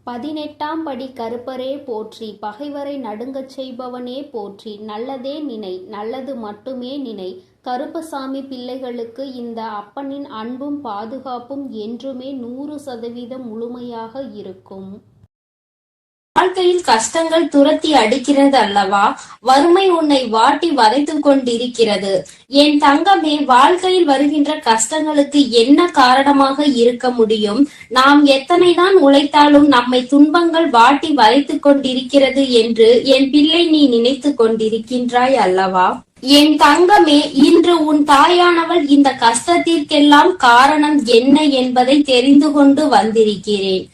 18ஆம் படி கருப்பரே போற்றி, பகைவரை நடுங்கச் செய்பவனே போற்றி, நல்லதே நினை, நல்லது மட்டுமே நினை. கருப்பசாமி பிள்ளைகளுக்கு இந்த அப்பனின் அன்பும் பாதுகாப்பும் என்றுமே 100% முழுமையாக இருக்கும். வாழ்க்கையில் கஷ்டங்கள் துரத்தி அடிக்கிறது அல்லவா? வறுமை உன்னை வாட்டி வதைத்துக் கொண்டிருக்கிறது. என் தங்கமே, வாழ்க்கையில் வருகின்ற கஷ்டங்களுக்கு என்ன காரணமாக இருக்க முடியும்? நாம் எத்தனைதான் உழைத்தாலும் நம்மை துன்பங்கள் வாட்டி வதைத்துக் கொண்டிருக்கிறது என்று என் பிள்ளை நீ நினைத்து கொண்டிருக்கின்றாய் அல்லவா? என் தங்கமே, இன்று உன் தாயானவள் இந்த கஷ்டத்திற்கெல்லாம் காரணம் என்ன என்பதை தெரிந்து கொண்டு வந்திருக்கிறேன்.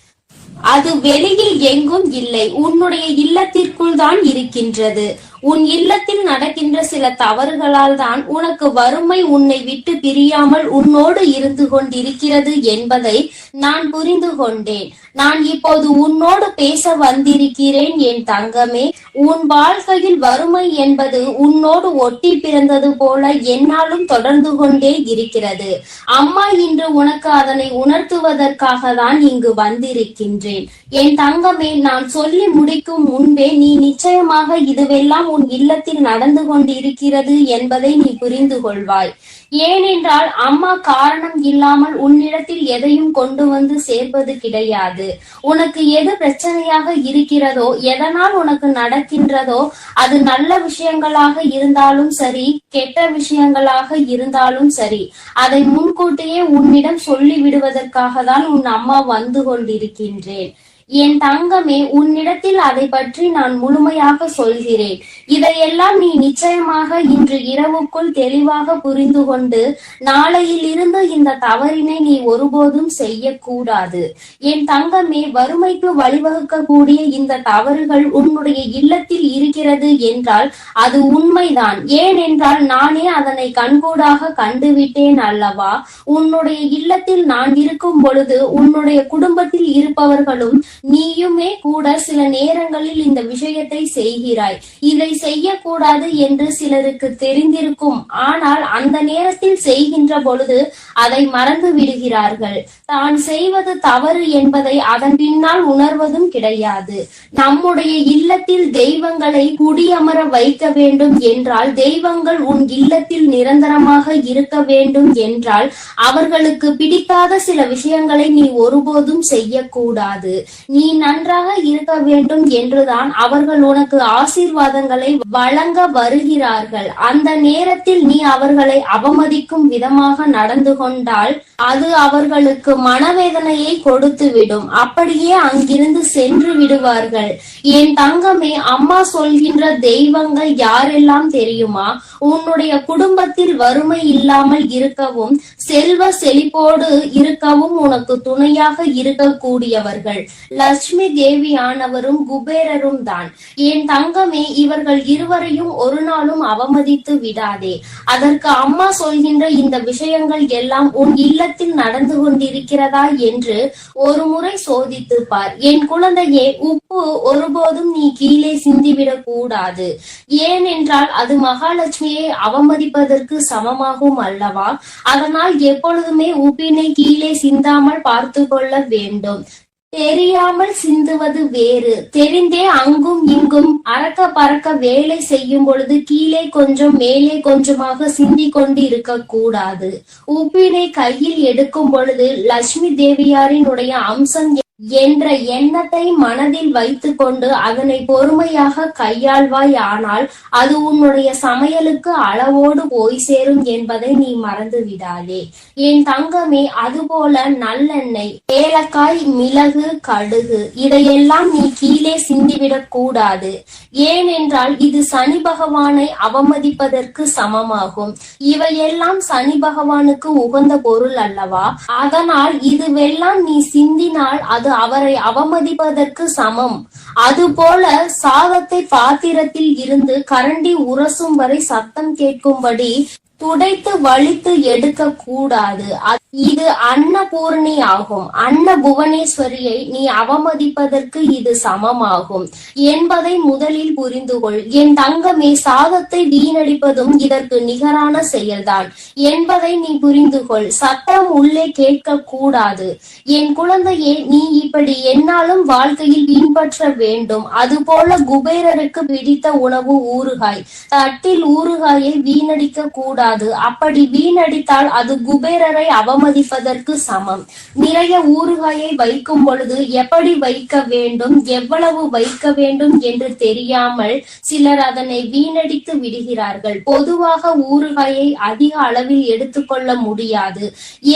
அது வெளியில் எங்கும் இல்லை, உன்னுடைய இல்லத்திற்குள் தான் இருக்கின்றது. உன் இல்லத்தில் நடக்கின்ற சில தவறுகளால் தான் உனக்கு வறுமை உன்னை விட்டு பிரியாமல் உன்னோடு இருந்து கொண்டிருக்கிறது என்பதை நான் புரிந்து கொண்டேன். நான் இப்போது உன்னோடு பேச வந்திருக்கிறேன் என் தங்கமே. உன் வாழ்க்கையில் வறுமை என்பது உன்னோடு ஒட்டி பிறந்தது போல என்னாலும் தொடர்ந்து கொண்டே இருக்கிறது. அம்மா இன்று உனக்கு அதனை உணர்த்துவதற்காக தான் இங்கு வந்திருக்கின்றேன். என் தங்கமே, நான் சொல்லி முடிக்கும் முன்பே நீ நிச்சயமாக இதுவெல்லாம் உன் இல்லத்தில் நடந்து கொண்டிருக்கிறது என்பதை நீ புரிந்து கொள்வாய். ஏனென்றால் அம்மா காரணம் இல்லாமல் உன்னிடத்தில் எதையும் கொண்டு வந்து சேர்ப்பது கிடையாது. உனக்கு எது பிரச்சனையாக இருக்கிறதோ, எதனால் உனக்கு நடக்கின்றதோ, அது நல்ல விஷயங்களாக இருந்தாலும் சரி, கெட்ட விஷயங்களாக இருந்தாலும் சரி, அதை முன்கூட்டியே உன்னிடம் சொல்லி விடுவதற்காக தான் உன் அம்மா வந்து கொண்டிருக்கின்றேன். என் தங்கமே, உன்னிடத்தில் அதை பற்றி நான் முழுமையாக சொல்கிறேன். இதையெல்லாம் நீ நிச்சயமாக இன்று இரவுக்குள் தெளிவாக புரிந்து கொண்டு நாளையில் இருந்து இந்த தவறினை நீ ஒருபோதும் செய்யக்கூடாது. என் தங்கமே, வறுமைக்கு வழிவகுக்கக்கூடிய இந்த தவறுகள் உன்னுடைய இல்லத்தில் இருக்கிறது என்றால் அது உண்மைதான். ஏனென்றால் நானே அதனை கண்கூடாக கண்டுவிட்டேன் அல்லவா? உன்னுடைய இல்லத்தில் நான் இருக்கும் பொழுது உன்னுடைய குடும்பத்தில் இருப்பவர்களும் நீயுமே கூட சில நேரங்களில் இந்த விஷயத்தை செய்கிறாய். இதை செய்யக்கூடாது என்று சிலருக்கு தெரிந்திருக்கும். ஆனால் அந்த நேரத்தில் செய்கின்ற பொழுது அதை மறந்து விடுகிறார்கள். தான் செய்வது தவறு என்பதை அதன் பின்னால் உணர்வதும் கிடையாது. நம்முடைய இல்லத்தில் தெய்வங்களை குடியமர வைக்க வேண்டும் என்றால், தெய்வங்கள் உன் இல்லத்தில் நிரந்தரமாக இருக்க வேண்டும் என்றால், அவர்களுக்கு பிடிக்காத சில விஷயங்களை நீ ஒருபோதும் செய்யக்கூடாது. நீ நன்றாக இருக்க வேண்டும் என்றுதான் அவர்கள் உனக்கு ஆசீர்வாதங்களை வழங்க வருகிறார்கள். அந்த நேரத்தில் நீ அவர்களை அவமதிக்கும் விதமாக நடந்து கொண்டால் அது அவர்களுக்கு மனவேதனையை கொடுத்துவிடும். அப்படியே அங்கிருந்து சென்று விடுவார்கள். என் தங்கமே, அம்மா சொல்கின்ற தெய்வங்கள் யாரெல்லாம் தெரியுமா? உன்னுடைய குடும்பத்தில் வறுமை இல்லாமல் இருக்கவும் செல்வ செழிப்போடு இருக்கவும் உனக்கு துணையாக இருக்கக்கூடியவர்கள் லட்சுமி தேவியானவரும் குபேரரும் தான். என் தங்கமே, இவர்கள் இருவரையும் ஒரு நாளும் அவமதித்து விடாதே. அதற்கு அம்மா சொல்கின்ற இந்த விஷயங்கள் எல்லாம் உன் இல்லத்தில் நடந்து கொண்டிருக்கிறதா என்று ஒரு முறை சோதித்து பார். என் குழந்தையே, உப்பு ஒருபோதும் நீ கீழே சிந்திவிடக் கூடாது. ஏனென்றால் அது மகாலட்சுமியை அவமதிப்பதற்கு சமமாகும் அல்லவா? அதனால் எப்பொழுதுமே உப்பினை கீழே சிந்தாமல் பார்த்து கொள்ள வேண்டும். தெரியாமல் சிந்துவது வேறு, தெரிந்தே அங்கும் இங்கும் அறக்க பறக்க வேலை செய்யும் பொழுது கீழே கொஞ்சம் மேலே கொஞ்சமாக சிந்தி கொண்டு இருக்க கூடாது. உப்பினை கையில் எடுக்கும் பொழுது லட்சுமி தேவியாரினுடைய அம்சம் என்ற எண்ணத்தை மனதில் வைத்துக் கொண்டு அதனை பொறுமையாக கையாள்வாய். ஆனால் அது உன்னுடைய சமையலுக்கு அளவோடு போய் சேரும் என்பதை நீ மறந்து விடாதே என் தங்கமே. அதுபோல நல்லெண்ணெய், ஏலக்காய், மிளகு, கடுகு இதையெல்லாம் நீ கீழே சிந்திவிடக் கூடாது. ஏனென்றால் இது சனி பகவானை அவமதிப்பதற்கு சமமாகும். இவையெல்லாம் சனி பகவானுக்கு உகந்த பொருள் அல்லவா? அதனால் இதுவெல்லாம் நீ சிந்தினால் அது அவரை அவமதிப்பதற்கு சமம். அதுபோல சாதத்தை பாத்திரத்தில் இருந்து கரண்டி உரசும் வரை சத்தம் கேட்கும்படி துடைத்து வலித்து எடுக்க கூடாது. இது அன்னபூர்ணி ஆகும். அன்ன புவனேஸ்வரியை நீ அவமதிப்பதற்கு இது சமமாகும் என்பதை முதலில் புரிந்துகொள். என் தங்கமே, சாதத்தை வீணடிப்பதும் இதற்கு நிகரான செயல்தான் என்பதை நீ புரிந்துகொள். சத்தம் உள்ளே கேட்க கூடாது. என் குழந்தையே, நீ இப்படி என்னாலும் வாழ்க்கையில் பின்பற்ற வேண்டும். அதுபோல குபேரருக்கு பிடித்த உணவு ஊறுகாய். தட்டில் ஊறுகாயை வீணடிக்க கூடாது. அப்படி வீணடித்தால் அது குபேரரை அவமதிப்பதற்கு சமம். நிறைய ஊறுகாயை வைக்கும் பொழுது எப்படி வைக்க வேண்டும், எவ்வளவு வைக்க வேண்டும் என்று தெரியாமல் சிலர் அதனை வீணடித்து விடுகிறார்கள். பொதுவாக ஊறுகாயை அதிக அளவில் எடுத்துக்கொள்ள முடியாது.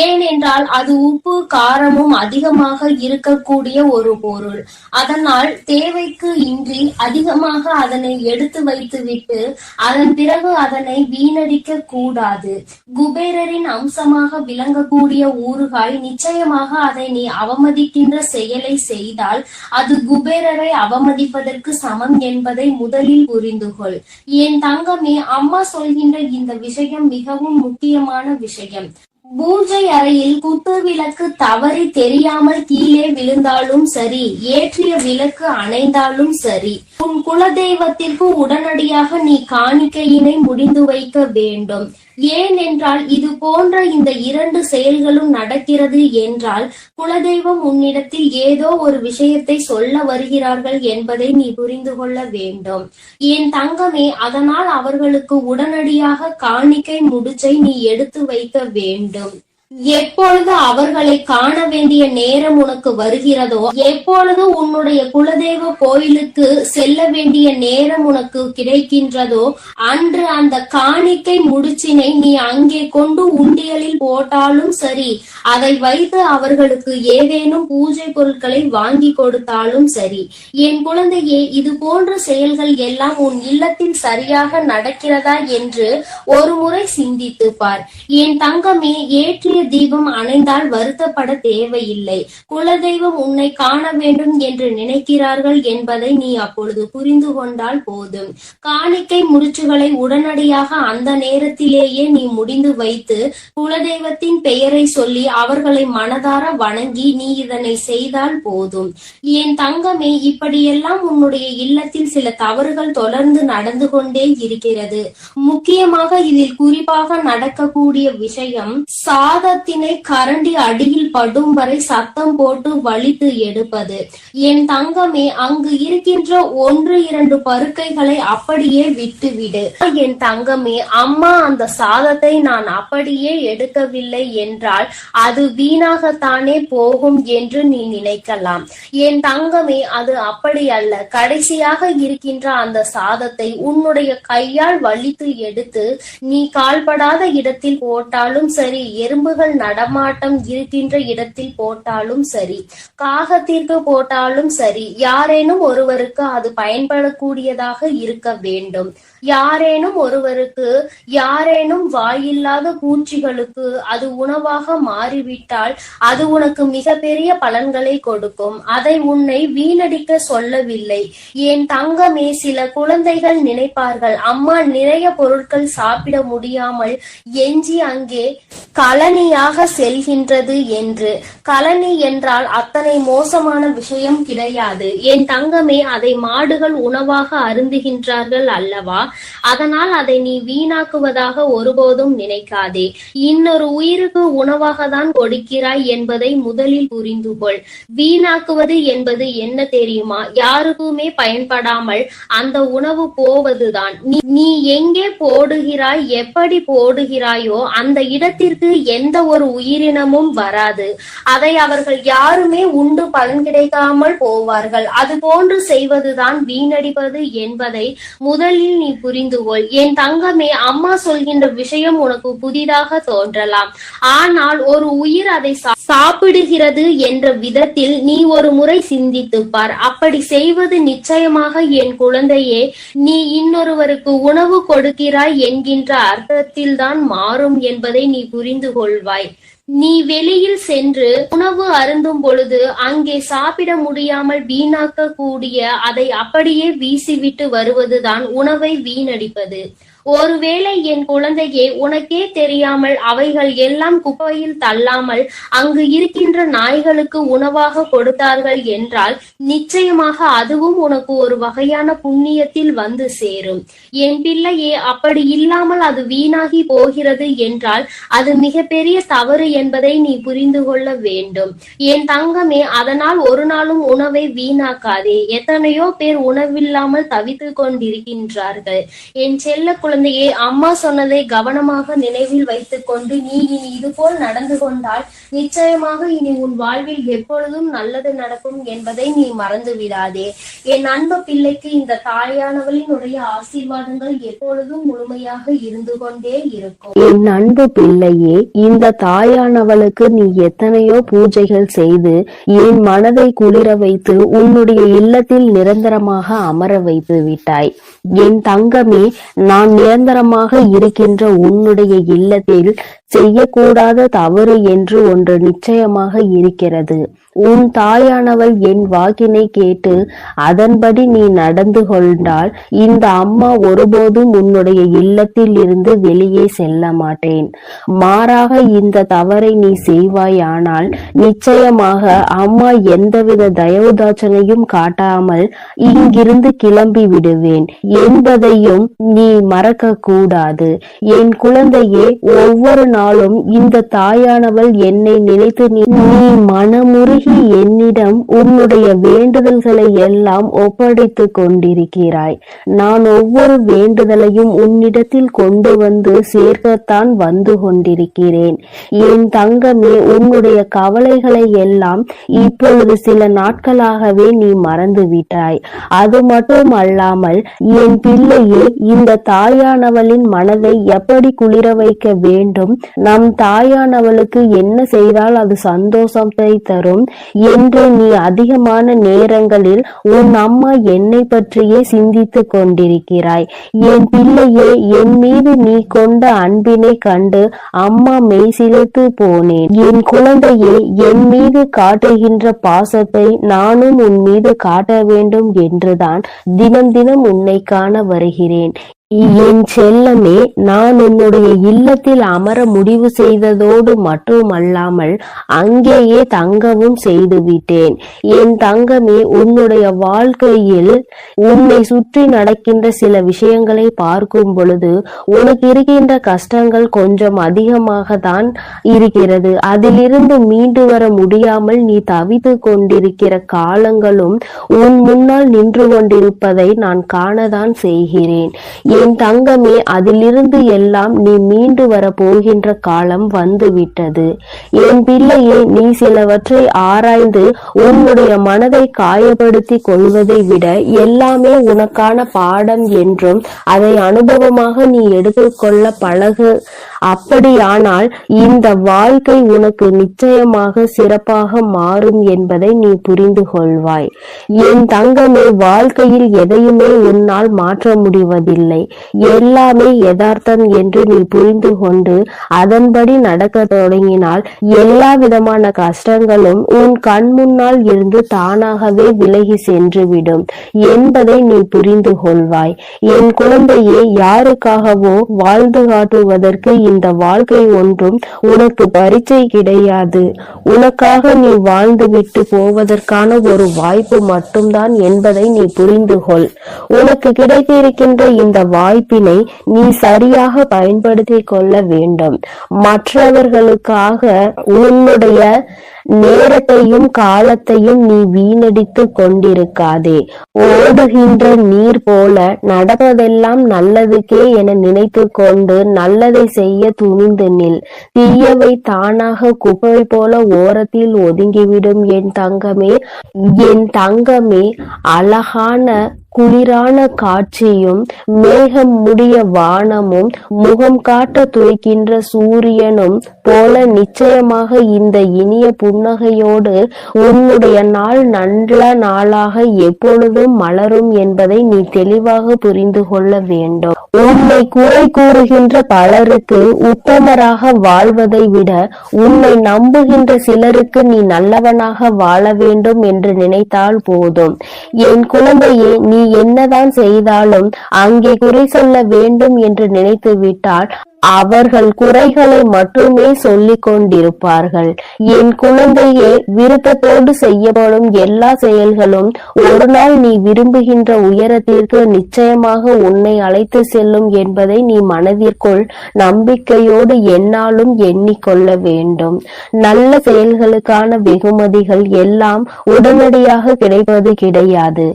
ஏனென்றால் அது உப்பு காரமும் அதிகமாக இருக்கக்கூடிய ஒரு பொருள். அதனால் தேவைக்கு இன்றி அதிகமாக அதனை எடுத்து வைத்துவிட்டு அதன் பிறகு அதனை வீணடிக்க கூடாது. குபேரரின் அம்சமாக விளங்கக்கூடிய ஊறுகாய், நிச்சயமாக அதை நீ அவமதிக்கின்ற செயலை செய்தால் அது குபேரரை அவமதிப்பதற்கு சமம் என்பதை முதலில் புரிந்துகொள். என் தங்கமே, அம்மா சொல்கின்ற இந்த விஷயம் மிகவும் முக்கியமான விஷயம். பூஜை அறையில் குத்து விளக்கு தவறி தெரியாமல் கீழே விழுந்தாலும் சரி, ஏற்றிய விளக்கு அணைந்தாலும் சரி, உன் குலதெய்வத்திற்கு உடனடியாக நீ காணிக்கையினை முடிந்து வைக்க வேண்டும். ஏனென்றால் இது போன்ற இந்த 2 செயல்களும் நடக்கிறது என்றால் குலதெய்வம் உன்னிடத்தில் ஏதோ ஒரு விஷயத்தை சொல்ல வருகிறார்கள் என்பதை நீ புரிந்து கொள்ள வேண்டும். என் தங்கமே, அதனால் அவர்களுக்கு உடனடியாக காணிக்கை முடிச்சை நீ எடுத்து வைக்க வேண்டும். எப்பொழுது அவர்களை காண வேண்டிய நேரம் உனக்கு வருகிறதோ, எப்பொழுது உன்னுடைய குலதெய்வ கோயிலுக்கு செல்ல வேண்டிய நேரம் உனக்கு கிடைக்கின்றதோ, அன்று அந்த காணிக்கை முடிச்சினை நீ அங்கே கொண்டு உண்டியலில் போட்டாலும் சரி, அதை வைத்து அவர்களுக்கு ஏதேனும் பூஜை பொருட்களை வாங்கி கொடுத்தாலும் சரி. என் குழந்தையே, இது போன்ற செயல்கள் எல்லாம் உன் இல்லத்தில் சரியாக நடக்கிறதா என்று ஒரு முறை சிந்தித்து பார். என் தங்கமே, ஏற்றிய தீபம் அணைந்தால் வருத்தப்பட தேவையில்லை. குலதெய்வம் உன்னை காண வேண்டும் என்று நினைக்கிறார்கள் என்பதை நீ அப்பொழுது புரிந்து கொண்டால் போதும். காணிக்கை முடிச்சுகளை உடனடியாக அந்த நேரத்திலேயே நீ முடிந்து வைத்து குலதெய்வத்தின் பெயரை சொல்லி அவர்களை மனதார வணங்கி நீ இதனை செய்தால் போதும். என் தங்கமே, இப்படியெல்லாம் உன்னுடைய இல்லத்தில் சில தவறுகள் தொடர்ந்து நடந்து கொண்டே இருக்கிறது. முக்கியமாக இதில் குறிப்பாக நடக்கக்கூடிய விஷயம், சாதத்தினை கரண்டி அடியில் படும் வரை சத்தம் போட்டு வலித்து எடுப்பது. என் தங்கமே, அங்கு இருக்கின்ற 1-2 பருக்கைகளை அப்படியே விட்டுவிடு. என் தங்கமே, அம்மா அந்த சாதத்தை நான் அப்படியே எடுக்கவில்லை என்றால் அது வீணாகத்தானே போகும் என்று நீ நினைக்கலாம். என் தங்கமே, அது அப்படி அல்ல. கடைசியாக இருக்கின்ற அந்த சாதத்தை உன்னுடைய கையால் வலித்து எடுத்து நீ கால்படாத இடத்தில் போட்டாலும் சரி, எறும்புகள் நடமாட்டம் இருக்கின்ற இடத்தில் போட்டாலும் சரி, காகத்திற்கு போட்டாலும் சரி, யாரேனும் ஒருவருக்கு அது பயன்படக்கூடியதாக இருக்க வேண்டும். யாரேனும் ஒருவருக்கு, யாரேனும் வாயில்லாத பூச்சிகளுக்கு அது உணவாக மாறிவிட்டால் அது உனக்கு மிகப்பெரிய பலன்களை கொடுக்கும். அதை உன்னை வீணடிக்க சொல்லவில்லை. என் தங்கமே, சில குழந்தைகள் நினைப்பார்கள், அம்மா நிறைய பொருட்கள் சாப்பிட முடியாமல் எஞ்சி அங்கே கலனியாக செல்கின்றது என்று. கலனி என்றால் அத்தனை மோசமான விஷயம் கிடையாது. என் தங்கமே, அதை மாடுகள் உணவாக அருந்துகின்றார்கள் அல்லவா? அதனால் அதை நீ வீணாக்குவதாக ஒருபோதும் நினைக்காதே. இன்னொரு உயிருக்கு உணவாக தான் கொடுக்கிறாய் என்பதை முதலில் புரிந்து கொள். வீணாக்குவது என்பது என்ன தெரியுமா? யாருக்குமே பயன்படாமல் அந்த உணவு போவதுதான். நீ எங்கே போடுகிறாய், எப்படி போடுகிறாயோ அந்த இடத்திற்கு எந்த ஒரு உயிரினமும் வராது. அதை அவர்கள் யாருமே உண்டு பலன் கிடைக்காமல் போவார்கள். அது போன்று செய்வதுதான் வீணடிப்பது என்பதை முதலில் நீ புரிந்து கொள். என் தங்கமே, அம்மா சொல்கின்ற விஷயம் உனக்கு புதிதாக தோன்றலாம். ஆனால் ஒரு உயிர் அதை சாப்பிடுகிறது என்ற விதத்தில் நீ ஒரு முறை சிந்தித்து பார். அப்படி செய்வது நிச்சயமாக என் குழந்தையே நீ இன்னொருவருக்கு உணவு கொடுக்கிறாய் என்கின்ற அர்த்தத்தில் தான் மாறும் என்பதை நீ புரிந்து கொள்வாய். நீ வெளியில் சென்று உணவு அருந்தும் பொழுது அங்கே சாப்பிட முடியாமல் வீணாக்க கூடிய அதை அப்படியே வீசிவிட்டு வருவதுதான் உணவை வீணடிப்பது. ஒருவேளை என் குழந்தையே, உனக்கே தெரியாமல் அவைகள் எல்லாம் குப்பையில் தள்ளாமல் அங்கு இருக்கின்ற நாய்களுக்கு உணவாக கொடுத்தார்கள் என்றால் நிச்சயமாக அதுவும் உனக்கு ஒரு வகையான புண்ணியத்தில் வந்து சேரும். என் பிள்ளையே, அப்படி இல்லாமல் அது வீணாகி போகிறது என்றால் அது மிகப்பெரிய தவறு என்பதை நீ புரிந்து கொள்ள வேண்டும். என் தங்கமே, அதனால் ஒரு நாளும் உணவை வீணாக்காதே. எத்தனையோ பேர் உணவில்லாமல் தவித்துக் கொண்டிருக்கின்றார்கள். என் செல்ல குழந்தையே, அம்மா சொன்னதை கவனமாக நினைவில் வைத்துக் கொண்டு நீ இனி இதுபோல் நடந்து கொண்டால் நிச்சயமாக இனி உன் வாழ்வில் எப்பொழுதும் நல்லது நடக்கும் என்பதை நீ மறந்து விடாதே. என் அன்பு பிள்ளைக்கு இந்த தாயானவளினுடைய ஆசீர்வாதங்கள் எப்பொழுதும் முழுமையாக இருந்து கொண்டே இருக்கும். என் அன்பு பிள்ளையே, இந்த தாயானவளுக்கு நீ எத்தனையோ பூஜைகள் செய்து என் மனதை குளிர வைத்து உன்னுடைய இல்லத்தில் நிரந்தரமாக அமர வைத்து விட்டாய். என் தங்கமே, நான் நிரந்தரமாக இருக்கின்ற உன்னுடைய இல்லத்தில் செய்யக்கூடாத தவறு என்று ஒன்று நிச்சயமாக இருக்கிறது. உன் தாயானவள் என் வாக்கினை கேட்டு அதன்படி நீ நடந்து கொண்டால் இந்த அம்மா ஒருபோதும் உன்னுடைய இல்லத்தில் இருந்து வெளியே செல்ல மாட்டேன். மாறாக இந்த தவறை நீ செய்வாயானால் நிச்சயமாக அம்மா எந்தவித தயவுதாட்சணையும் காட்டாமல் இங்கிருந்து கிளம்பி விடுவேன் என்பதையும் நீ மறக்க கூடாது. என் குழந்தையே, ஒவ்வொரு நாளும் இந்த தாயானவள் என்னை நினைத்து நீ மனமுருகி என்னிடம் உன்னுடைய வேண்டுதல்களை எல்லாம் ஒப்படைத்து கொண்டிருக்கிறாய். நான் ஒவ்வொரு வேண்டுதலையும் உன்னிடத்தில் கொண்டு வந்து சேர்க்கத்தான் வந்து கொண்டிருக்கிறேன். என் தங்கமே, உன்னுடைய கவலைகளை எல்லாம் இப்பொழுது சில நாட்களாகவே நீ மறந்து விட்டாய். அது மட்டும் அல்லாமல் என் பிள்ளையே, இந்த தாயானவளின் மனதை எப்படி குளிர வைக்க வேண்டும், நம் தாயானவளுக்கு என்ன செய்தால் அது சந்தோஷத்தை தரும் என்று நீ அதிகமான நேரங்களில் உன் அம்மா என்னை பற்றியே சிந்தித்து கொண்டிருக்கிறாய். என் பிள்ளையே, என் மீது நீ கொண்ட அன்பினை கண்டு அம்மா மெய்சிலிர்த்து போனேன். என் குழந்தையே, என் மீது காட்டுகின்ற பாசத்தை நானும் உன் மீது காட்ட வேண்டும் என்றுதான் தினம் தினம் உன்னை காண வருகிறேன். என் செல்லமே, நான் உன்னுடைய இல்லத்தில் அமர முடிவு செய்ததோடு மட்டுமல்லாமல் அங்கேயே தங்கவும் செய்து விட்டேன். என் தங்கமே, உன்னுடைய வாழ்க்கையில் உன்னை சுற்றி நடக்கின்ற சில விஷயங்களை பார்க்கும் பொழுது உனக்கு இருக்கின்ற கஷ்டங்கள் கொஞ்சம் அதிகமாக தான் இருக்கிறது. அதிலிருந்து மீண்டு வர முடியாமல் நீ தவித்து கொண்டிருக்கிற காலங்களும் உன் முன்னால் நின்று கொண்டிருப்பதை நான் காணதான் செய்கிறேன். என் தங்கமே, அதிலிருந்து எல்லாம் நீ மீண்டு வர போகின்ற காலம் வந்து விட்டது. என் பிள்ளையே, நீ சிலவற்றை ஆராய்ந்து உன்னுடைய மனதை காயப்படுத்தி கொள்வதை விட எல்லாமே உனக்கான பாடம் என்றும் அதை அனுபவமாக நீ எடுத்துக்கொள்ள பழகு. அப்படியானால் இந்த வாழ்க்கை உனக்கு நிச்சயமாக சிறப்பாக மாறும் என்பதை நீ புரிந்து கொள்வாய். என் தங்கமே, வாழ்க்கையில் எதையுமே உன்னால் மாற்ற முடிவதில்லை. எல்லாமே யதார்த்தம் என்று நீ புரிந்து கொண்டு அதன்படி நடக்க தொடங்கினால் எல்லா விதமான கஷ்டங்களும் உன் கண் முன்னால் இருந்து தானாகவே விலகி சென்றுவிடும் என்பதை நீ புரிந்து கொள்வாய். என் குழந்தையே, யாருக்காகவோ வாழ்ந்து காட்டுவதற்கு இந்த வாழ்க்கை ஒன்றும் உனக்கு பரீட்சை கிடையாது. உனக்காக நீ வாழ்ந்து விட்டு போவதற்கான ஒரு வாய்ப்பு மட்டும்தான் என்பதை நீ புரிந்து கொள். உனக்கு கிடைத்திருக்கின்ற இந்த வாய்ப்பினை நீ சரியாக பயன்படுத்திக் கொள்ள வேண்டும். மற்றவர்களுக்காக உன்னுடைய நேரத்தையும் காலத்தையும் நீ வீணடித்து கொண்டிருக்காதே. ஓடுகின்ற நீர் போல நடப்பதெல்லாம் நல்லதுக்கே என நினைத்து கொண்டு நல்லதை செய்ய துணிந்து நில். தீயவை தானாக குப்பை போல ஓரத்தில் ஒதுங்கிவிடும். என் தங்கமே, என் தங்கமே, அழகான குளிரான காட்சியும் மேகம் முடிய வானமும் முகம் காட்ட துவைக்கின்ற சூரியனும் போல நிச்சயமாக இந்த இனிய புன்னகையோடு உன்னுடைய நாள் நல்ல நாளாக எப்பொழுதும் மலரும் என்பதை நீ தெளிவாக புரிந்து கொள்ள வேண்டும். உன்னை குறை கூறுகின்ற பலருக்கு உத்தமராக வாழ்வதை விட உன்னை நம்புகின்ற சிலருக்கு நீ நல்லவனாக வாழ வேண்டும் என்று நினைத்தால் போதும். என் குழந்தையே, நீ என்னதான் செய்தாலும் அங்கே குறை சொல்ல வேண்டும் என்று நினைத்து விட்டால் அவர்கள் குறைகளை மட்டுமே சொல்லிக் கொண்டிருப்பார்கள். என் குழந்தையே, விருப்பத்தோடு செய்யப்படும் எல்லா செயல்களும் ஒரு நாள் நீ விரும்புகின்ற உயரத்திற்கு நிச்சயமாக உன்னை அழைத்து செல்லும் என்பதை நீ மனதிற்குள் நம்பிக்கையோடு எந்நாளும் எண்ணிக்கொள்ள வேண்டும். நல்ல செயல்களுக்கான வெகுமதிகள் எல்லாம் உடனடியாக கிடைப்பது கிடையாது.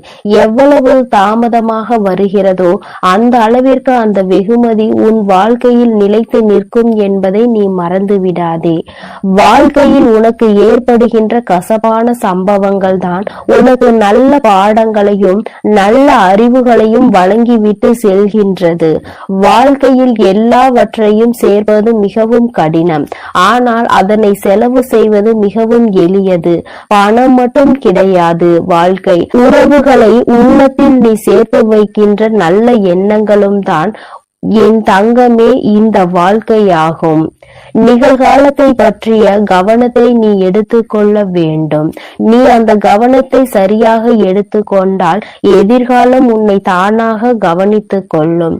எவ்வளவு தாமதமாக வருகிறதோ அந்த அளவிற்கு அந்த வெகுமதி உன் வாழ்க்கையில் நிலைத்து நிற்கும் என்பதை நீ மறந்து விடாதே. வாழ்க்கையில் உனக்கு ஏற்படுகின்ற கசப்பான சம்பவங்கள் தான் உனக்கு நல்ல பாடங்களையும் நல்ல அறிவுகளையும் வழங்கிவிட்டு செல்கின்றது. வாழ்க்கையில் எல்லாவற்றையும் சேர்ப்பது மிகவும் கடினம், ஆனால் அதனை செலவு செய்வது மிகவும் எளியது. பணம் மட்டும் கிடையாது வாழ்க்கை, உறவுகளை உள்ளத்தில் நீ சேர்த்து வைக்கின்ற நல்ல எண்ணங்களும் தான் என் தங்கமே இந்த வாழ்க்கையாகும். நிகழ்காலத்தை பற்றிய கவனத்தை நீ எடுத்துக்கொள்ள வேண்டும். நீ அந்த கவனத்தை சரியாக எடுத்துக்கொண்டால் எதிர்காலம் உன்னை தானாக கவனித்துக் கொள்ளும்.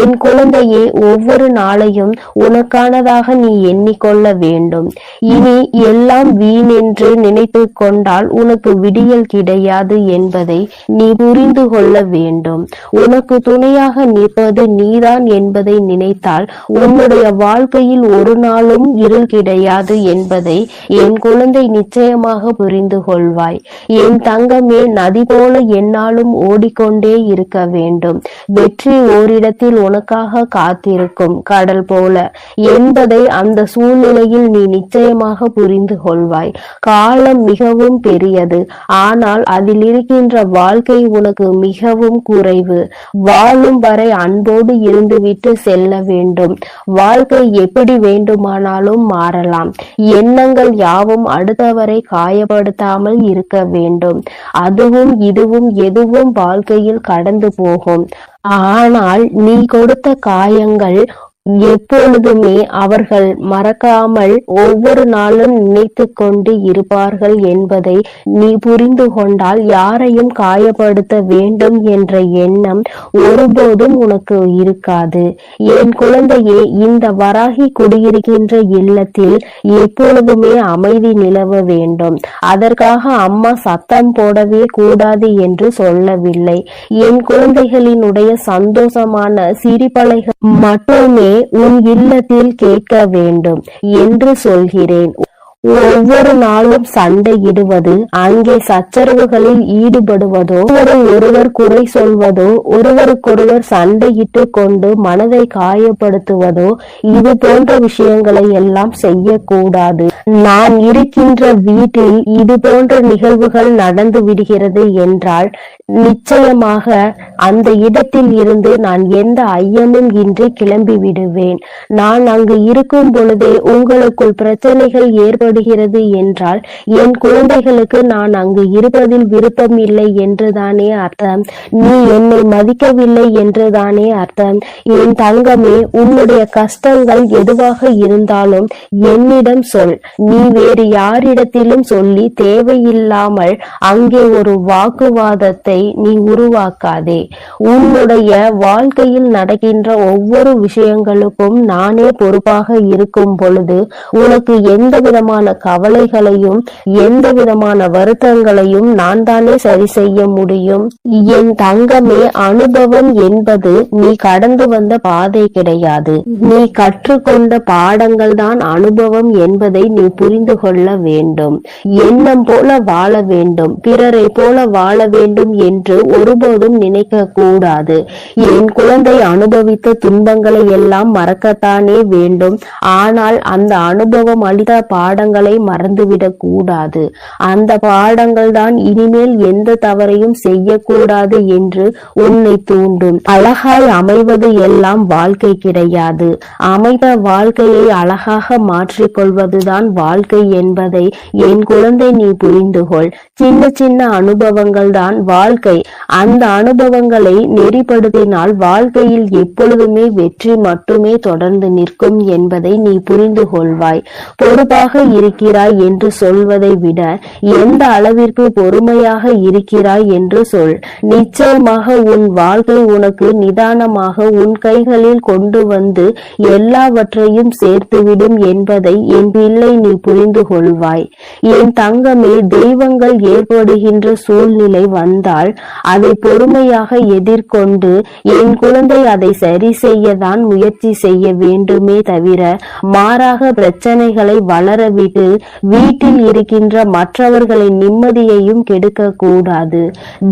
என் குழந்தையே, ஒவ்வொரு நாளையும் உனக்கானதாக நீ எண்ணிக்கொள்ள வேண்டும். இனி எல்லாம் வீண் என்று நினைத்து கொண்டால் உனக்கு விடியல் கிடையாது என்பதை நீ புரிந்து கொள்ள வேண்டும். உனக்கு துணையாக நிற்பது நீதான் என்பதை நினைத்தால் உன்னுடைய வாழ்க்கையில் ஒரு நாளும் இருள் கிடையாது என்பதை என் குழந்தை நிச்சயமாக புரிந்து கொள்வாய். என் தங்கமே, நதி போல எந்நாளும் ஓடிக்கொண்டே இருக்க வேண்டும். வெற்றி ஓரிடத்தில் உனக்காக காத்திருக்கும் கடல் போல என்பதை அந்த சூழ்நிலையில் நீ நிச்சயமாக புரிந்து கொள்வாய். காலம் மிகவும் பெரியது, ஆனால் அதில் இருக்கின்ற வாழ்க்கை உனக்கு மிகவும் குறைவு. வாழும் வரை அன்போடு இருந்துவிட்டு செல்ல வேண்டும். வாழ்க்கை எப்படி வேண்டுமானாலும் மாறலாம். எண்ணங்கள் யாவும் அடுத்தவரை காயப்படுத்தாமல் இருக்க வேண்டும். அதுவும் இதுவும் எதுவும் வாழ்க்கையில் கடந்து போகும். ஆனால் நீ கொடுத்த காயங்கள் எப்பொழுதுமே அவர்கள் மறக்காமல் ஒவ்வொரு நாளும் நினைத்து கொண்டு இருப்பார்கள் என்பதை நீ புரிந்து கொண்டால் யாரையும் காயப்படுத்த வேண்டும் என்ற எண்ணம் ஒருபோதும் உனக்கு இருக்காது. என் குழந்தையே, இந்த வராகி குடியிருக்கின்ற இல்லத்தில் எப்பொழுதுமே அமைதி நிலவ வேண்டும். அதற்காக அம்மா சத்தம் போடவே கூடாது என்று சொல்லவில்லை. என் குழந்தைகளினுடைய சந்தோஷமான சிரிப்பலைகள் மட்டுமே உன் இல்லத்தில் கேட்க வேண்டும் என்று சொல்கிறேன். ஒவ்வொரு நாளும் சண்டையிடுவது, அங்கே சச்சரவுகளில் ஈடுபடுவதோ, ஒருவர் குறை சொல்வதோ, ஒருவருக்கொருவர் சண்டையிட்டு கொண்டு மனதை காயப்படுத்துவதோ, இது போன்ற விஷயங்களை எல்லாம் செய்யக்கூடாது. நான் இருக்கின்ற வீட்டில் இது போன்ற நிகழ்வுகள் நடந்து விடுகிறது என்றால் நிச்சயமாக அந்த இடத்தில் இருந்து நான் எந்த ஐயமும் இன்றி கிளம்பி விடுவேன். நான் அங்கு இருக்கும் பொழுதே உங்களுக்குள் பிரச்சனைகள் ஏற்படுகிறது என்றால் என் குழந்தைகளுக்கு நான் அங்கு இருப்பதில் விருப்பம் இல்லை என்றுதானே அர்த்தம். நீ என்னை மதிக்கவில்லை என்றுதானே அர்த்தம். என் தங்கமே, உன்னுடைய கஷ்டங்கள் எதுவாக இருந்தாலும் என்னிடம் சொல். நீ வேறு யாரிடத்திலும் சொல்லி தேவையில்லாமல் அங்கே ஒரு வாக்குவாதத்தை நீ உருவாக்காதே. உன்னுடைய வாழ்க்கையில் நடக்கின்ற ஒவ்வொரு விஷயங்களுக்கும் நானே பொறுப்பாக இருக்கும் பொழுது உனக்கு எந்த விதமான கவலைகளையும் எந்த விதமான வருத்தங்களையும் நான் தானே சரி செய்ய முடியும். என் தங்கமே, அனுபவம் என்பது நீ கடந்து வந்த பாதை கிடையாது. நீ கற்றுக்கொண்ட பாடங்கள் தான் அனுபவம் என்பதை நீ புரிந்து கொள்ள வேண்டும். எண்ணம் போல வாழ வேண்டும், பிறரை போல வாழ வேண்டும் என்று ஒருபோதும் நினைக்க கூடாது. என் குழந்தை அனுபவித்த துன்பங்களை எல்லாம் மறக்கத்தானே வேண்டும். ஆனால் அந்த அனுபவம் அளித்த பாடங்கள் பாடங்களை மறந்துவிடக் கூடாது. அந்த பாடங்கள் தான் இனிமேல் எந்த தவறையும் செய்யக்கூடாது என்று உன்னை தூண்டும். அழகாய் அமைவது எல்லாம் வாழ்க்கை கிடையாது. அமைந்த வாழ்க்கையை அழகாக மாற்றிக்கொள்வதுதான் வாழ்க்கை என்பதை என் குழந்தை நீ புரிந்து கொள். சின்ன சின்ன அனுபவங்கள் தான் வாழ்க்கை. அந்த அனுபவங்களை நெறிப்படுத்தினால் வாழ்க்கையில் எப்பொழுதுமே வெற்றி மட்டுமே தொடர்ந்து நிற்கும் என்பதை நீ புரிந்து கொள்வாய். பொறுப்பாக இருக்கிறாய் என்று சொல்வதை விட எந்த அளவிற்கு பொறுமையாக இருக்கிறாய் என்று சொல். நிச்சயமாக உன் வாழ்க்கை உனக்கு நிதானமாக உன் கைகளில் கொண்டு வந்து எல்லாவற்றையும் சேர்த்துவிடும் என்பதை என் பிள்ளை நீ புரிந்து கொள்வாய். என் தங்கமே, தெய்வங்கள் ஏற்படுகின்ற சூழ்நிலை வந்தால் அதை பொறுமையாக எதிர்கொண்டு என் குழந்தை அதை சரி செய்யதான் முயற்சி செய்ய வேண்டுமே தவிர மாறாக பிரச்சனைகளை வளரவிட்டு வீட்டில் இருக்கின்ற மற்றவர்களின் நிம்மதியையும் கெடுக்க கூடாது.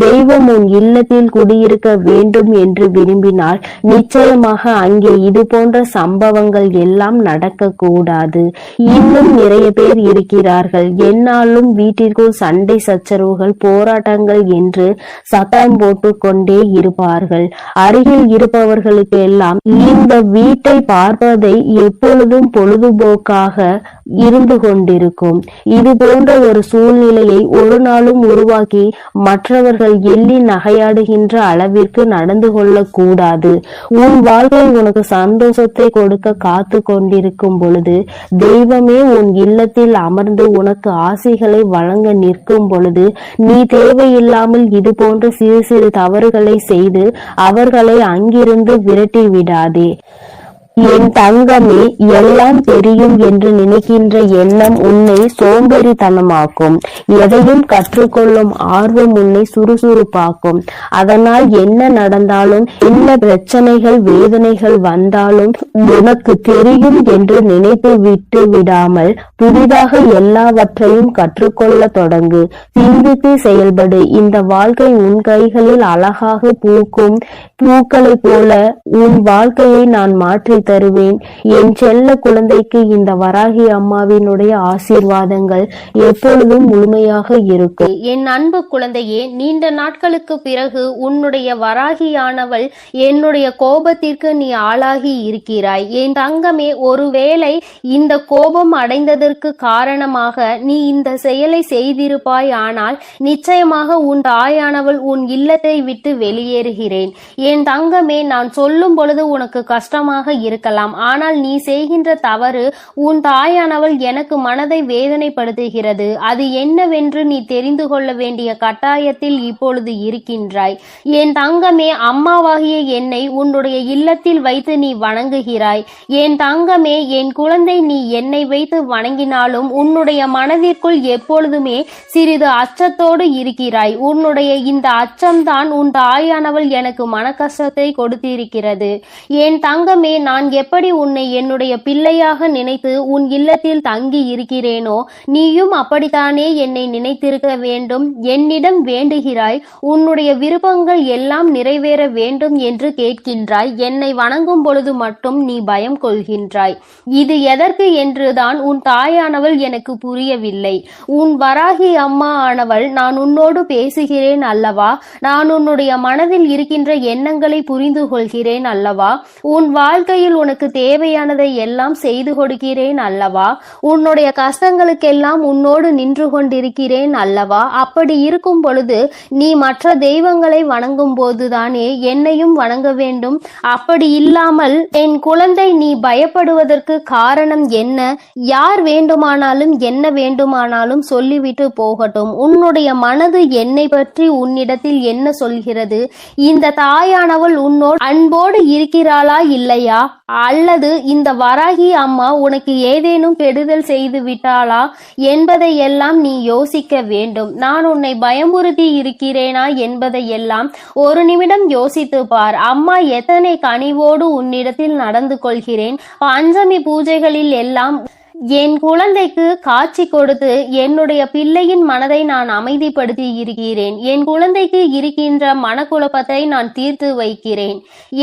தெய்வம் உன் இல்லத்தில் குடியிருக்க வேண்டும் என்று விரும்பினால் நிச்சயமாக அங்கே இது போன்ற சம்பவங்கள் எல்லாம் நடக்க கூடாது. இன்னும் நிறைய பேர் இருக்கிறார்கள், என்னாலும் வீட்டிற்குள் சண்டை சச்சரவுகள் போராட்டங்கள் என்று சத்தம் போட்டு கொண்டே இருப்பார்கள். அருகில் இருப்பவர்களுக்கு எல்லாம் இந்த வீட்டை பார்ப்பதை எப்பொழுதும் பொழுதுபோக்காக இருந்து கொண்டிருக்கும். இது போன்ற ஒரு சூழ்நிலையை ஒரு நாளும் உருவாக்கி மற்றவர்கள் எள்ளி நகையாடுகின்ற அளவிற்கு நடந்து கொள்ளக்கூடாது. உன் வாழ்க்கை உனக்கு சந்தோஷத்தை கொடுக்க காத்து கொண்டிருக்கும் பொழுது, தெய்வமே உன் இல்லத்தில் அமர்ந்து உனக்கு ஆசைகளை வழங்க நிற்கும் பொழுது, நீ தேவையில்லாமல் இது போன்ற சிறு சிறு தவறுகளை செய்து அவர்களை அங்கிருந்து விரட்டி விடாதே. என் தங்கமே, எல்லாம் தெரியும் என்று நினைக்கின்ற எண்ணம் உன்னை சோம்பேறித்தனமாக்கும். எதையும் கற்றுக்கொள்ளும் ஆர்வம் உன்னை சுறுசுறுப்பாக்கும். அதனால் என்ன நடந்தாலும், என்ன பிரச்சனைகள் வேதனைகள் வந்தாலும் உனக்கு தெரியும் என்று நினைத்து விட்டு விடாமல் புதிதாக எல்லாவற்றையும் கற்றுக்கொள்ள தொடங்கு. சிந்தித்து செயல்படு. இந்த வாழ்க்கை உன் கைகளில் அழகாக பூக்கும் பூக்களை போல உன் வாழ்க்கையை நான் மாற்றி தருவேன். என் செல்ல குழந்தைக்கு இந்த வராகி அம்மாவினுடைய ஆசீர்வாதங்கள் எப்பொழுதும் முழுமையாக இருக்கும். என் அன்பு குழந்தையே, நீண்ட நாட்களுக்கு பிறகு உன்னுடைய வராகியானவள் என்னுடைய கோபத்திற்கு நீ ஆளாகி இருக்கிறாய். என் தங்கமே, ஒருவேளை இந்த கோபம் அடைந்ததற்கு காரணமாக நீ இந்த செயலை செய்திருப்பாய். ஆனால் நிச்சயமாக உன் தாயானவள் உன் இல்லத்தை விட்டு வெளியேறுகிறேன். என் தங்கமே, நான் சொல்லும் பொழுது உனக்கு கஷ்டமாக இருக்கலாம். ஆனால் நீ செய்கின்ற தவறு உன் தாயானவள் எனக்கு மனதை வேதனைப்படுத்துகிறது. அது என்னவென்று நீ தெரிந்து கொள்ள வேண்டிய கட்டாயத்தில் இப்பொழுது இருக்கின்றாய். என் தங்கமே, அம்மாவாகிய என்னை உன்னுடைய இல்லத்தில் வைத்து நீ வணங்குகிறாய். என் தங்கமே, என் குழந்தை, நீ என்னை வைத்து வணங்கினாலும் உன்னுடைய மனதிற்குள் எப்பொழுதுமே சிறிது அச்சத்தோடு இருக்கிறாய். உன்னுடைய இந்த அச்சம்தான் உன் தாயானவள் எனக்கு மன கஷ்டத்தை கொடுத்திருக்கிறது. என் தங்கமே, நான் எப்படி உன்னை என்னுடைய பிள்ளையாக நினைத்து உன் இல்லத்தில் தங்கி இருக்கிறேனோ, நீயும் அப்படித்தானே என்னை நினைத்திருக்க வேண்டும். என்னிடம் வேண்டுகிறாய், உன்னுடைய விருப்பங்கள் எல்லாம் நிறைவேற வேண்டும் என்று கேட்கின்றாய். என்னை வணங்கும் பொழுது மட்டும் நீ பயம் கொள்கின்றாய். இது எதற்கு என்றுதான் உன் தாயானவள் எனக்கு புரியவில்லை. உன் வராகி அம்மா ஆனவள் நான் உன்னோடு பேசுகிறேன் அல்லவா, நான் உன்னுடைய மனதில் இருக்கின்ற எண்ணங்களை புரிந்து கொள்கிறேன் அல்லவா, உன் வாழ்க்கையில் உனக்கு தேவையானதை எல்லாம் செய்து கொடுக்கிறேன் அல்லவா, உன்னுடைய கஷ்டங்களுக்கெல்லாம் உன்னோடு நின்று கொண்டிருக்கிறேன் அல்லவா. அப்படி இருக்கும் பொழுது நீ மற்ற தெய்வங்களை வணங்கும் போதுதானே என்னையும் வணங்க வேண்டும். அப்படி இல்லாமல் என் குழந்தை, நீ பயப்படுவதற்கு காரணம் என்ன? யார் வேண்டுமானாலும் என்ன வேண்டுமானாலும் சொல்லிவிட்டு போகட்டும். உன்னுடைய மனது என்னை பற்றி உன்னிடத்தில் என்ன சொல்கிறது? இந்த தாயானவள் உன்னோடு அன்போடு இருக்கிறாளா இல்லையா? அல்லது இந்த வராகி அம்மா உனக்கு ஏதேனும் கெடுதல் செய்து விட்டாளா என்பதை எல்லாம் நீ யோசிக்க வேண்டும். நான் உன்னை பயமுறுத்தி இருக்கிறேனா என்பதை எல்லாம் ஒரு நிமிடம் யோசித்து பார். அம்மா எத்தனை கனிவோடு உன்னிடத்தில் நடந்து கொள்கிறேன். பஞ்சமி பூஜைகளில் எல்லாம் என் குழந்தைக்கு காட்சி கொடுத்து என்னுடைய பிள்ளையின் மனதை நான் அமைதிப்படுத்தி இருக்கிறேன். என் குழந்தைக்கு இருக்கின்ற மனக்குழப்பத்தை நான் தீர்த்து வைக்கிறேன்.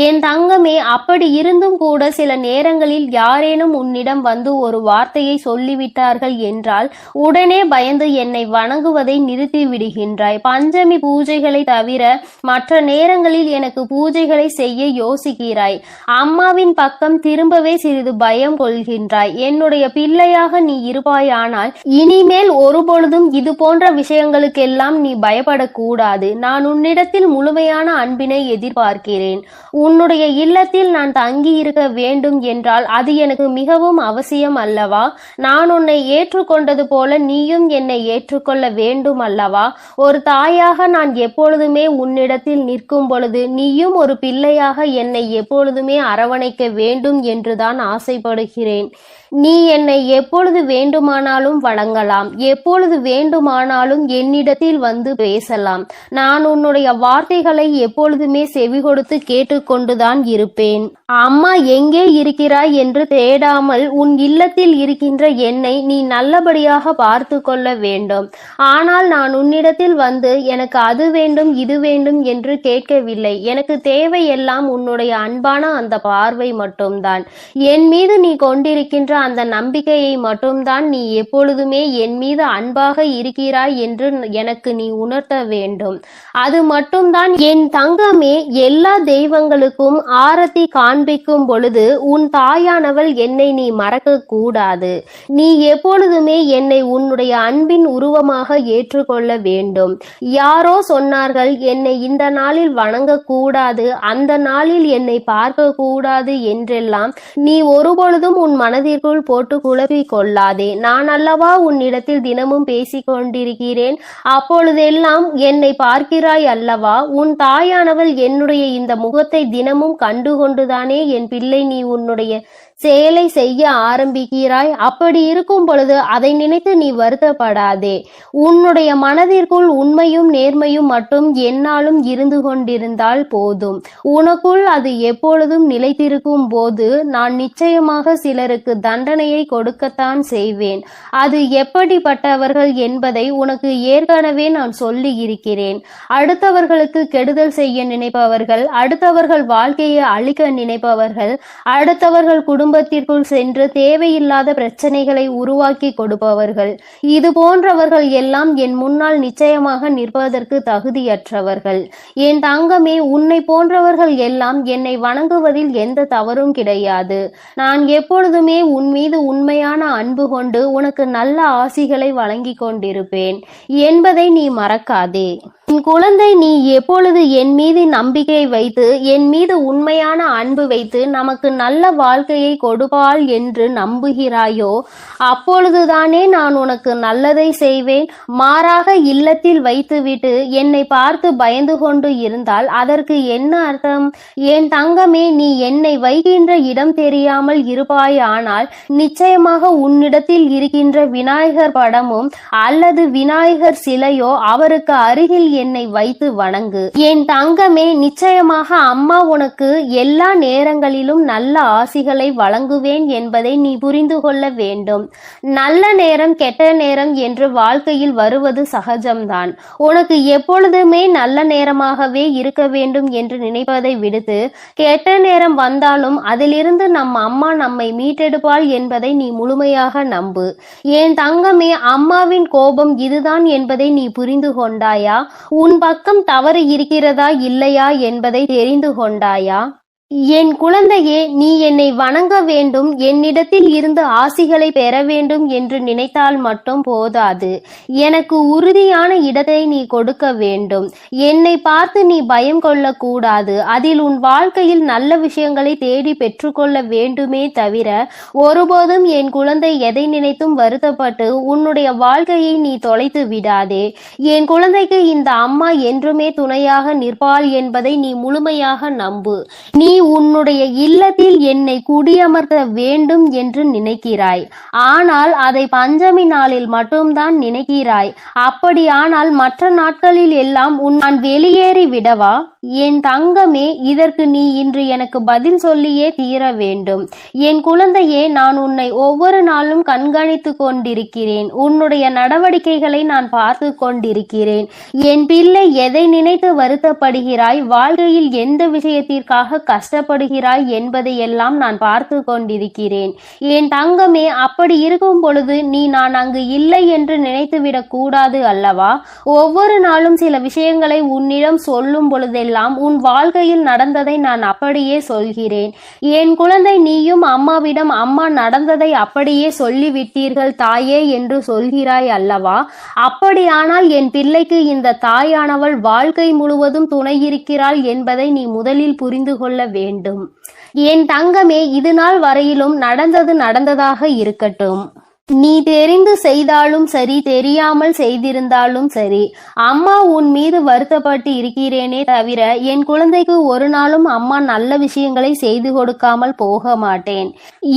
என் தங்கமே, அப்படி இருந்தும் கூட சில நேரங்களில் யாரேனும் உன்னிடம் வந்து ஒரு வார்த்தையை சொல்லிவிட்டார்கள் என்றால் உடனே பயந்து என்னை வணங்குவதை நிறுத்தி விடுகின்றாய். பஞ்சமி பூஜைகளை தவிர மற்ற நேரங்களில் எனக்கு பூஜைகளை செய்ய யோசிக்கிறாய். அம்மாவின் பக்கம் திரும்பவே சிறிது பயம் கொள்கின்றாய். என்னுடைய பிள்ளையாக நீ இருப்பாயானால் இனிமேல் ஒருபொழுதும் இது போன்ற விஷயங்களுக்கெல்லாம் நீ பயப்படக்கூடாது. நான் உன்னிடத்தில் முழுமையான அன்பினை எதிர்பார்க்கிறேன். உன்னுடைய இல்லத்தில் நான் தங்கி இருக்க வேண்டும் என்றால் அது எனக்கு மிகவும் அவசியம் அல்லவா? நான் உன்னை ஏற்றுக்கொண்டது போல நீயும் என்னை ஏற்றுக்கொள்ள வேண்டும் அல்லவா? ஒரு தாயாக நான் எப்பொழுதுமே உன்னிடத்தில் நிற்கும் பொழுது நீயும் ஒரு பிள்ளையாக என்னை எப்பொழுதுமே அரவணைக்க வேண்டும் என்றுதான் ஆசைப்படுகிறேன். நீ என்னை எப்பொழுது வேண்டுமானாலும் வணங்கலாம், எப்பொழுது வேண்டுமானாலும் என்னிடத்தில் வந்து பேசலாம். நான் உன்னுடைய வார்த்தைகளை எப்பொழுதுமே செவி கொடுத்து கேட்டுக்கொண்டுதான் இருப்பேன். அம்மா எங்கே இருக்கிறாய் என்று தேடாமல் உன் இல்லத்தில் இருக்கின்ற என்னை நீ நல்லபடியாக பார்த்து கொள்ள வேண்டும். ஆனால் நான் உன்னிடத்தில் வந்து எனக்கு அது வேண்டும் இது வேண்டும் என்று கேட்கவில்லை. எனக்கு தேவையெல்லாம் உன்னுடைய அன்பான அந்த பார்வை மட்டும்தான். என் மீது நீ கொண்டிருக்கின்ற அந்த நம்பிக்கையை மட்டும்தான். நீ எப்பொழுதுமே என் மீது அன்பாக இருக்கிறாய் என்று எனக்கு நீ உணர்த்த வேண்டும். அது மட்டும்தான் என் தங்கமே. எல்லா தெய்வங்களுக்கும் ஆரத்தி காண்பிக்கும் பொழுது உன் தாயானவள் என்னை நீ மறக்க கூடாது. நீ எப்பொழுதுமே என்னை உன்னுடைய அன்பின் உருவமாக ஏற்றுக்கொள்ள வேண்டும். யாரோ சொன்னார்கள் என்னை இந்த நாளில் வணங்க கூடாது, அந்த நாளில் என்னை பார்க்க கூடாது என்றெல்லாம் நீ ஒருபொழுதும் உன் மனதிற்குள் போட்டு குழப்பிக் கொள்ளாதே. நான் அல்லவா உன்னிடத்தில் தினமும் பேசிக் கொண்டிருக்கிறேன். அப்பொழுதெல்லாம் என்னை பார்க்கிறாய் அல்லவா? உன் தாயானவள் என்னுடைய இந்த முகத்தை தினமும் கண்டுகொண்டுதானே என் பிள்ளை நீ உன்னுடைய செயலை செய்ய ஆரம்பிக்கிறாய். அப்படி இருக்கும் பொழுது அதை நினைத்து நீ வருத்தப்படாதே. உன்னுடைய மனதிற்குள் உண்மையும் நேர்மையும் மட்டும் என்னாலும் இருந்து கொண்டிருந்தால் போதும். உனக்குள் அது எப்பொழுதும் நிலைத்திருக்கும் போது நான் நிச்சயமாக சிலருக்கு தண்டனையை கொடுக்கத்தான் செய்வேன். அது எப்படிப்பட்டவர்கள் என்பதை உனக்கு ஏற்கனவே நான் சொல்லி இருக்கிறேன். அடுத்தவர்களுக்கு கெடுதல் செய்ய நினைப்பவர்கள், அடுத்தவர்கள் வாழ்க்கையை அழிக்க நினைப்பவர்கள், அடுத்தவர்கள் குடும்பத்திற்குள் சென்று தேவையில்லாத பிரச்சனைகளை உருவாக்கி கொடுப்பவர்கள், இது போன்றவர்கள் எல்லாம் என் முன்னால் நிச்சயமாக நிற்பதற்கு தகுதியற்றவர்கள். என் தங்கமே, உன்னை போன்றவர்கள் எல்லாம் என்னை வணங்குவதில் எந்த தவறும் கிடையாது. நான் எப்பொழுதுமே உன் மீது உண்மையான அன்பு கொண்டு உனக்கு நல்ல ஆசிகளை வழங்கி கொண்டிருப்பேன் என்பதை நீ மறக்காதே. என் குழந்தை, நீ எப்பொழுது என் மீது நம்பிக்கை வைத்து என் மீது உண்மையான அன்பு வைத்து நமக்கு நல்ல வாழ்க்கையை கொடுப்பாள் என்று நம்புகிறாயோ அப்பொழுதுதானே நான் உனக்கு நல்லதை செய்வேன். மாறாக இல்லத்தில் வைத்துவிட்டு என்னை பார்த்து பயந்து கொண்டு இருந்தால் அதற்கு என்ன அர்த்தம்? என் தங்கமே, நீ என்னை வைக்கின்ற இடம் தெரியாமல் இருப்பாயானால் நிச்சயமாக உன்னிடத்தில் இருக்கின்ற விநாயகர் படமும் அல்லது விநாயகர் சிலையோ அவருக்கு அருகில் என்னை வைத்து வணங்கு. என் தங்கமே, நிச்சயமாக அம்மா உனக்கு எல்லா நேரங்களிலும் நல்ல ஆசிகளை வழங்குவேன் என்பதை நீ புரிந்து கொள்ள வேண்டும். நல்ல நேரம் கெட்ட நேரம் என்று வாழ்க்கையில் வருவது சகஜம்தான். உனக்கு எப்பொழுதுமே நல்ல நேரமாகவே இருக்க வேண்டும் என்று நினைப்பதை விடுத்து கெட்ட நேரம் வந்தாலும் அதிலிருந்து நம் அம்மா நம்மை மீட்டெடுப்பாள் என்பதை நீ முழுமையாக நம்பு. என் தங்கமே, அம்மாவின் கோபம் இதுதான் என்பதை நீ புரிந்து கொண்டாயா? உன் பக்கம் தவறு இருக்கிறதா இல்லையா என்பதை தெரிந்து கொண்டாயா? என் குழந்தையே, நீ என்னை வணங்க வேண்டும், என்னிடத்தில் இருந்து ஆசிகளை பெற வேண்டும் என்று நினைத்தால் மட்டும் போதாது. எனக்கு உறுதியான இடத்தை நீ கொடுக்க வேண்டும். என்னை பார்த்து நீ பயம் கொள்ளக்கூடாது. அதில் உன் வாழ்க்கையில் நல்ல விஷயங்களை தேடி பெற்றுக்கொள்ள வேண்டுமே தவிர ஒருபோதும் என் குழந்தை எதை நினைத்தும் வருத்தப்பட்டு உன்னுடைய வாழ்க்கையை நீ தொலைத்து விடாதே. என் குழந்தைக்கு இந்த அம்மா என்றுமே துணையாக நிற்பாள் என்பதை நீ முழுமையாக நம்பு. நீ உன்னுடைய இல்லத்தில் என்னை குடியமர்த்த வேண்டும் என்று நினைக்கிறாய். ஆனால் அதை பஞ்சமி நாளில் மட்டும்தான் நினைக்கிறாய். அப்படியானால் மற்ற நாட்களில் எல்லாம் நான் வெளியேறி விடவா? என் தங்கமே, இதற்கு நீ இன்று எனக்கு பதில் சொல்லியே தீர வேண்டும். என் குழந்தையே, நான் உன்னை ஒவ்வொரு நாளும் கண்காணித்து கொண்டிருக்கிறேன். உன்னுடைய நடவடிக்கைகளை நான் பார்த்து கொண்டிருக்கிறேன். என் பிள்ளை, எதை நினைத்து வருத்தப்படுகிறாய், வாழ்க்கையில் எந்த விஷயத்திற்காக கஷ்டப்படுகிறாய் என்பதையெல்லாம் நான் பார்த்து கொண்டிருக்கிறேன். என் தங்கமே, அப்படி இருக்கும் பொழுது நீ நான் அங்கு இல்லை என்று நினைத்துவிடக் கூடாது அல்லவா? ஒவ்வொரு நாளும் சில விஷயங்களை உன்னிடம் சொல்லும் பொழுதெல்லாம் உன் வாழ்க்கையில் நடந்ததை நான் அப்படியே சொல்கிறேன். என் குழந்தை, நீயும் அம்மாவிடம் அம்மா நடந்ததை அப்படியே சொல்லிவிட்டீர்கள் தாயே என்று சொல்கிறாய் அல்லவா? அப்படியானால் என் பிள்ளைக்கு இந்த தாயானவள் வாழ்க்கை முழுவதும் துணை இருக்கிறாள் என்பதை நீ முதலில் புரிந்து கொள்ள வேண்டும். என் தங்கமே, இது நாள் வரையிலும் நடந்தது நடந்ததாக இருக்கட்டும். நீ தெரிந்து செய்தாலும் சரி, தெரியாமல் செய்திருந்தாலும் சரி, அம்மா உன் மீது வருத்தப்பட்டு இருக்கிறேனே தவிர என் குழந்தைக்கு ஒரு நாளும் அம்மா நல்ல விஷயங்களை செய்து கொடுக்காமல் போக மாட்டேன்.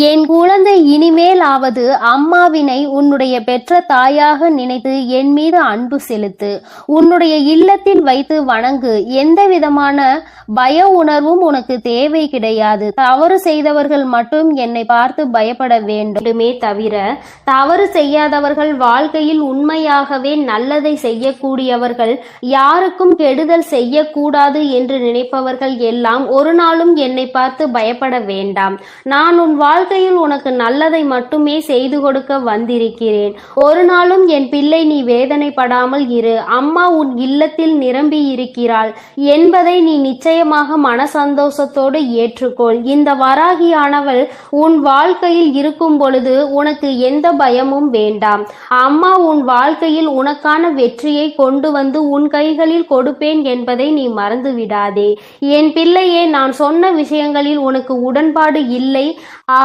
என் குழந்தை, இனிமேலாவது அம்மாவினை உன்னுடைய பெற்ற தாயாக நினைத்து என் மீது அன்பு செலுத்து. உன்னுடைய இல்லத்தில் வைத்து வணங்கு. எந்த விதமான பய உணர்வும் உனக்கு தேவை கிடையாது. தவறு செய்தவர்கள் மட்டும் என்னை பார்த்து பயப்பட வேண்டுமே தவிர தவறு செய்யாதவர்கள், வாழ்க்கையில் உண்மையாகவே நல்லதை செய்யக்கூடியவர்கள், யாருக்கும் கெடுதல் செய்யக்கூடாது என்று நினைப்பவர்கள் எல்லாம் ஒரு நாளும் என்னை பார்த்து பயப்பட வேண்டாம். நான் உன் வாழ்க்கையில் உனக்கு நல்லதை மட்டுமே செய்து கொடுக்க வந்திருக்கிறேன். ஒரு நாளும் என் பிள்ளை, நீ வேதனைப்படாமல் இரு. அம்மா உன் இல்லத்தில் நிரம்பி இருக்கிறாள் என்பதை நீ நிச்சயமாக மன சந்தோஷத்தோடு ஏற்றுக்கொள். இந்த வராகியானவள் உன் வாழ்க்கையில் இருக்கும் பொழுது உனக்கு எந்த பயமும் வேண்டாம். அம்மா உன் வாழ்க்கையில் உனக்கான வெற்றியை கொண்டு வந்து உன் கைகளில் கொடுப்பேன் என்பதை நீ மறந்து விடாதே. என் பிள்ளையே, நான் சொன்ன விஷயங்களில் உனக்கு உடன்பாடு இல்லை.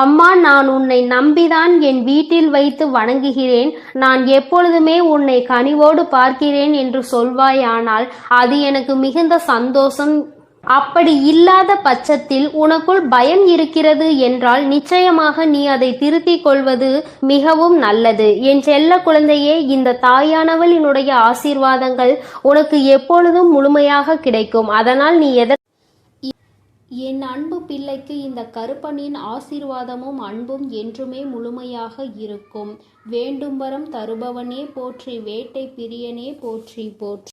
அம்மா, நான் உன்னை நம்பிதான் என் வீட்டில் வைத்து வணங்குகிறேன். நான் எப்பொழுதுமே உன்னை கனிவோடு பார்க்கிறேன் என்று சொல்வாயானால் அது எனக்கு மிகுந்த சந்தோஷம். அப்படி இல்லாத பட்சத்தில் உனக்குள் பயம் இருக்கிறது என்றால் நிச்சயமாக நீ அதை திருத்திக் கொள்வது மிகவும் நல்லது. என் செல்ல குழந்தையே, இந்த தாயானவளினுடைய ஆசீர்வாதங்கள் உனக்கு எப்பொழுதும் முழுமையாக கிடைக்கும். அதனால் நீ என் அன்பு பிள்ளைக்கு இந்த கருப்பனின் ஆசீர்வாதமும் அன்பும் என்றுமே முழுமையாக இருக்கும். வேண்டும் வரம் தருபவனே போற்றி, வேட்டை பிரியனே போற்றி போற்றி.